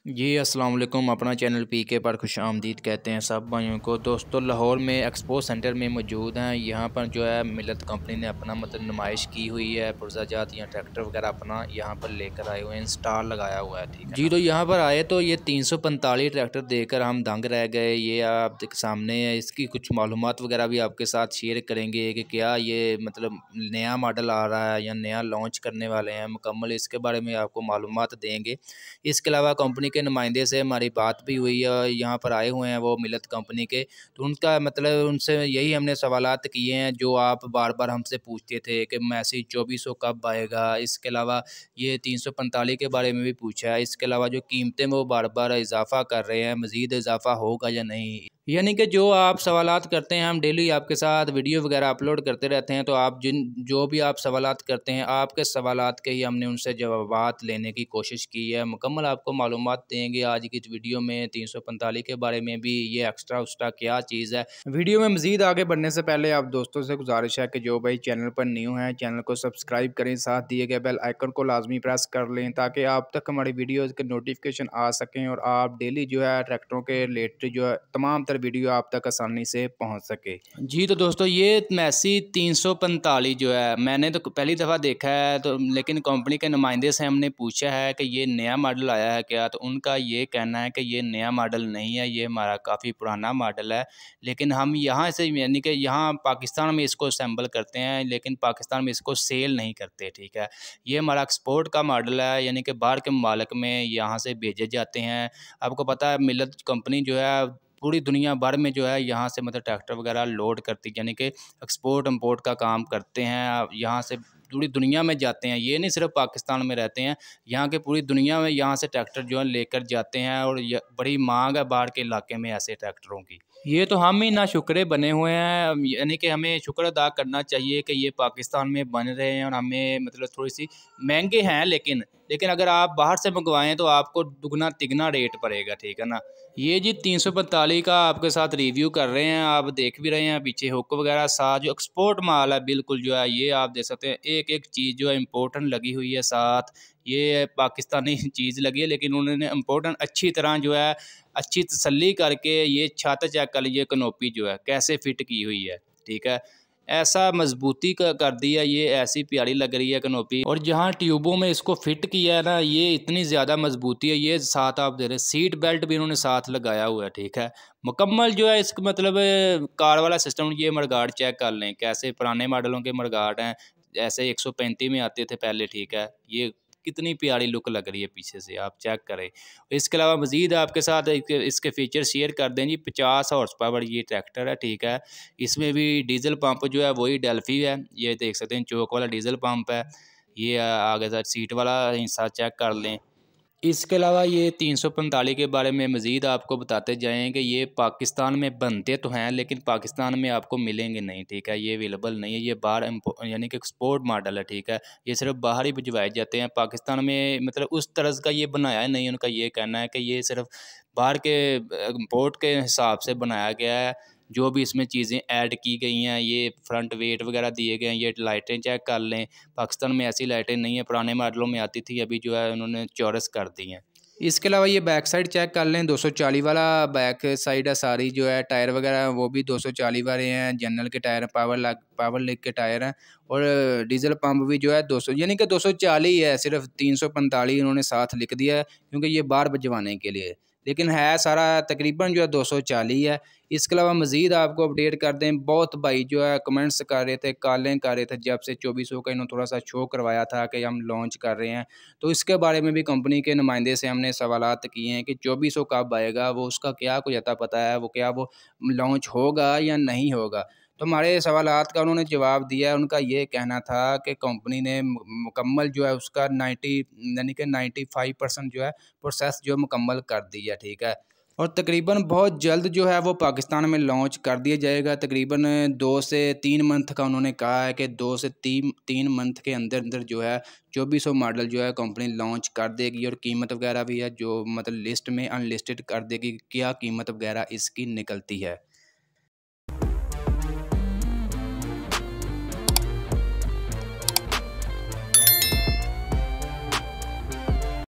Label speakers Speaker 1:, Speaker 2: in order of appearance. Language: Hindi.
Speaker 1: जी अस्सलाम वालेकुम। अपना चैनल पीके पर खुश आमदीद कहते हैं सब भाइयों को। दोस्तों लाहौर में एक्सपो सेंटर में मौजूद हैं। यहाँ पर जो है मिलत कंपनी ने अपना मतलब नुमाइश की हुई है। पुर्ज़ाजात या ट्रैक्टर वगैरह अपना यहाँ पर लेकर आए हुए हैं, स्टॉल लगाया हुआ है, ठीक है जी। तो यहाँ पर आए तो ये 345 ट्रैक्टर देखकर हम दंग रह गए। ये आप सामने है, इसकी कुछ मालूमात वगैरह भी आपके साथ शेयर करेंगे कि क्या ये मतलब नया मॉडल आ रहा है या नया लॉन्च करने वाले हैं, मुकम्मल इसके बारे में आपको मालूमात देंगे। इसके अलावा कंपनी के नुमाइंदे से हमारी बात भी हुई है, यहाँ पर आए हुए हैं वो मिलत कंपनी के। तो उनका मतलब उनसे यही हमने सवालात किए हैं जो आप बार बार हमसे पूछते थे कि मैसी 2400 कब आएगा। इसके अलावा ये 345 के बारे में भी पूछा है। इसके अलावा जो कीमतें वो बार बार इजाफ़ा कर रहे हैं, मज़ीद इजाफ़ा होगा या नहीं। यानी कि जो आप सवालात करते हैं हम डेली आपके साथ वीडियो वगैरह अपलोड करते रहते हैं। तो आप जो भी आप सवालात करते हैं, आपके सवालात के ही हमने उनसे जवाबात लेने की कोशिश की है। मुकम्मल आपको मालूमात देंगे आज की इस वीडियो में 345 के बारे में भी, ये एक्स्ट्रा उस्ट्रा क्या चीज़ है। वीडियो में मज़ीद आगे बढ़ने से पहले आप दोस्तों से गुजारिश है कि जो भाई चैनल पर न्यू हैं चैनल को सब्सक्राइब करें, साथ दिए गए बेल आइकन को लाजमी प्रेस कर लें ताकि आप तक हमारी वीडियोज़ के नोटिफिकेशन आ सकें और आप डेली जो है ट्रैक्टरों के रिलेटेड जो है तमाम वीडियो आप तक आसानी से पहुंच सके। जी तो दोस्तों ये मैसी 345 जो है मैंने तो पहली दफ़ा देखा है, तो लेकिन कंपनी के नुमाइंदे से हमने पूछा है कि ये नया मॉडल आया है क्या। तो उनका ये कहना है कि ये नया मॉडल नहीं है, ये हमारा काफ़ी पुराना मॉडल है। लेकिन हम यहाँ से यानी कि यहाँ पाकिस्तान में इसको असेंबल करते हैं, लेकिन पाकिस्तान में इसको सेल नहीं करते, ठीक है। ये हमारा एक्सपोर्ट का मॉडल है, यानी कि बाहर के ममालिक में यहाँ से भेजे जाते हैं। आपको पता है मिलत कंपनी जो है पूरी दुनिया भर में जो है यहाँ से मतलब ट्रैक्टर वगैरह लोड करती, यानी कि एक्सपोर्ट इम्पोर्ट का काम करते हैं। आप यहाँ से पूरी दुनिया में जाते हैं, ये नहीं सिर्फ पाकिस्तान में रहते हैं, यहाँ के पूरी दुनिया में यहाँ से ट्रैक्टर जो है लेकर जाते हैं। और बड़ी मांग है बाहर के इलाके में ऐसे ट्रैक्टरों की। ये तो हम ही ना शुक्रे बने हुए हैं, यानी कि हमें शुक्र अदा करना चाहिए कि ये पाकिस्तान में बन रहे हैं और हमें मतलब थोड़ी सी महंगे हैं। लेकिन अगर आप बाहर से मंगवाएं तो आपको दुगना तिगना रेट पड़ेगा, ठीक है ना। ये जी 345 का आपके साथ रिव्यू कर रहे हैं, आप देख भी रहे हैं पीछे हुक वगैरह साथ जो एक्सपोर्ट माल है बिल्कुल जो है, ये आप देख सकते हैं एक एक चीज़ जो है इम्पोर्टेंट लगी हुई है साथ। ये पाकिस्तानी चीज़ लगी है लेकिन उन्होंने इम्पोर्टेंट अच्छी तरह जो है अच्छी तसल्ली करके ये छत चेक कर लीजिए, कनोपी जो है कैसे फिट की हुई है, ठीक है। ऐसा मजबूती का कर दिया, ये ऐसी प्यारी लग रही है कनोपी। और जहाँ ट्यूबों में इसको फिट किया है ना, ये इतनी ज़्यादा मजबूती है। ये साथ आप दे रहे सीट बेल्ट भी इन्होंने साथ लगाया हुआ है, ठीक है। मुकम्मल जो है इसका मतलब कार वाला सिस्टम। ये मडगार्ड चेक कर लें कैसे पुराने मॉडलों के मडगार्ड हैं, ऐसे 135 में आते थे पहले, ठीक है। ये कितनी प्यारी लुक लग रही है पीछे से, आप चेक करें। इसके अलावा मज़ीद आपके साथ इसके फ़ीचर शेयर कर दें जी। 50 हॉर्स पावर ये ट्रैक्टर है, ठीक है। इसमें भी डीज़ल पंप जो है वही डेल्फी है, ये देख सकते हैं चौक वाला डीज़ल पंप है। ये आगे साथ सीट वाला हिस्सा चेक कर लें। इसके अलावा ये 345 के बारे में मज़ीद आपको बताते जाएँ कि ये पाकिस्तान में बनते तो हैं लेकिन पाकिस्तान में आपको मिलेंगे नहीं, ठीक है। ये अवेलेबल नहीं है, ये बाहर यानी कि एक्सपोर्ट मॉडल है, ठीक है। ये सिर्फ बाहर ही भिजवाए जाते हैं, पाकिस्तान में मतलब उस तरह का ये बनाया है नहीं। उनका ये कहना है कि ये सिर्फ बाहर के इम्पोर्ट के हिसाब से बनाया गया है। जो भी इसमें चीज़ें ऐड की गई हैं, ये फ्रंट वेट वगैरह दिए गए हैं, ये लाइटें चेक कर लें। पाकिस्तान में ऐसी लाइटें नहीं है, पुराने मॉडलों में आती थी, अभी जो है उन्होंने चौरस कर दी हैं। इसके अलावा ये बैक साइड चेक कर लें, 240 वाला बैक साइड है सारी जो है। टायर वगैरह वो भी 240 वाले हैं, जनरल के टायर पावर लेग के टायर हैं। और डीजल पंप भी जो है 200 यानी कि 240 है, सिर्फ 345 इन्होंने साथ लिख दिया है क्योंकि ये बाहर भिजवाने के लिए। लेकिन है सारा तकरीबन जो है 240 है। इसके अलावा मज़ीद आपको अपडेट कर दें, बहुत भाई जो है कमेंट्स कर रहे थे, कॉलें कर रहे थे जब से 2400 का इन्होंने थोड़ा सा शो करवाया था कि हम लॉन्च कर रहे हैं। तो इसके बारे में भी कंपनी के नुमाइंदे से हमने सवालात किए हैं कि 2400 कब आएगा, वो उसका क्या कुछ अता पता है, वो क्या वो लॉन्च होगा या नहीं होगा। तो हमारे सवालात का उन्होंने जवाब दिया है। उनका ये कहना था कि कंपनी ने मुकम्मल जो है उसका 90 यानी कि 95% जो है प्रोसेस जो मुकम्मल कर दी है, ठीक है। और तकरीबन बहुत जल्द जो है वो पाकिस्तान में लॉन्च कर दिया जाएगा। तकरीबन 2 से 3 मंथ का उन्होंने कहा है कि 2 से 3 मंथ के अंदर अंदर जो है 2400 मॉडल जो है कंपनी लॉन्च कर देगी। और कीमत वगैरह भी है जो मतलब लिस्ट में अनलिस्टेड कर देगी, क्या कीमत वगैरह इसकी निकलती है।